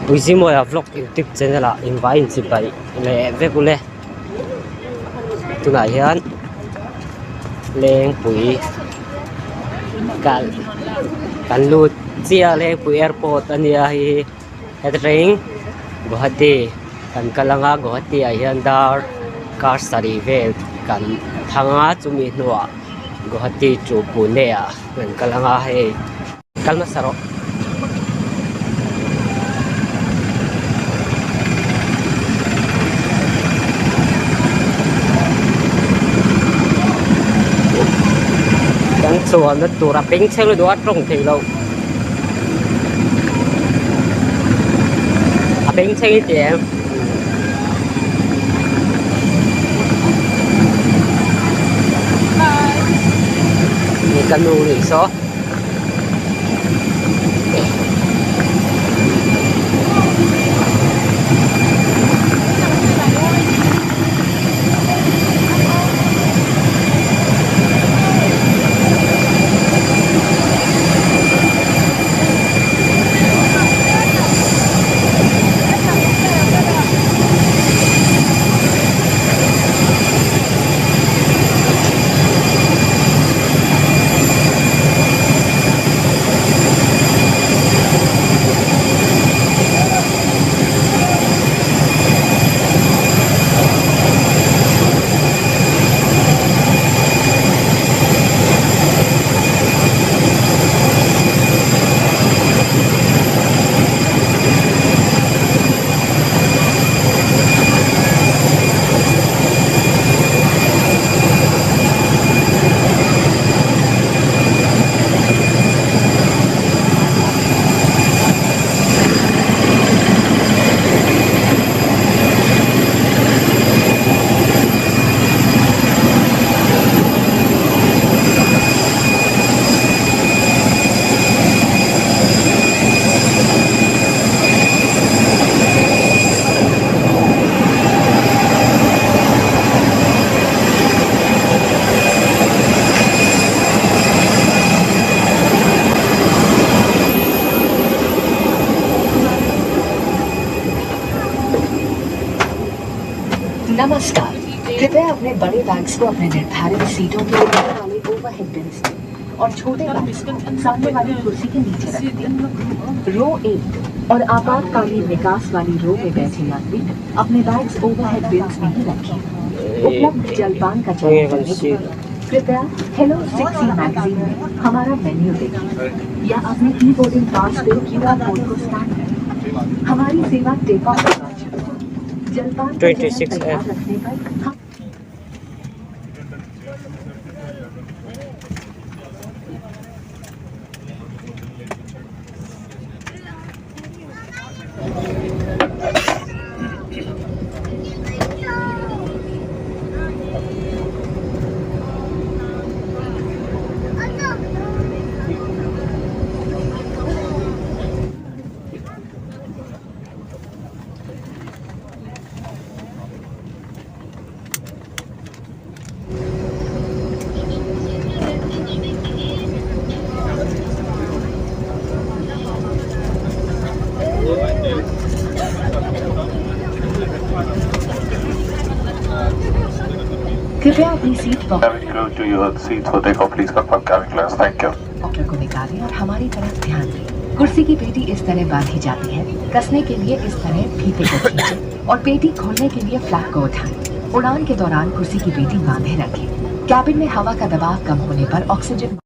Uisi mo ya vlog YouTube channel a invite si bai le ve kule tunai hian leng pui kan lut chia leng pui airport ania hi hetring Guwahati kan kalanga Guwahati a hian dar car sari ve kan thanga chumi hnuah Guwahati chu Pune a kan kalanga he kalma saro chùa nó tụ ra bánh xe đó trong thì lâu bánh xe thì emนี่กันดูนี่ซอनमस्कार, कृपया अपने बड़े bags को अपने निर्धारित सीटों के ऊपर वाले ओवरहेड बिन्स और छोटे बैग्स को सामने वाली कुर्सी के नीचे रखें। रो 8 और आपातकालीन निकास वाली रो में बैठे यात्री अपने बैग्स ओवरहेड बिन्स में ही रखें। उपलब्ध जलपान का चयन करने के लिए कृपया हेलो 6 मैगजीन में हमारा मेन्यू देखें या अपने ई बोर्डिंग पास पे QR कोड को स्कैन करें। हमारी सेवा टेक ऑफ 26F कृपया अपनी सीट पर Cabin crew to your seats for takeoff. Please confirm cabin clearance. Thank you. Doctor को निकालें और हमारी तरफ ध्यान दें। कुर्सी की पेटी इस तरह बांधी जाती है। कसने के लिए इस तरह फीते को खींचें और पेटी खोलने के लिए फ्लैप को उठाएं। उड़ान के दौरान कुर्सी की पेटी बांधे रखें। कैबिन में हवा का दबाव कम होने पर ऑक्सीजन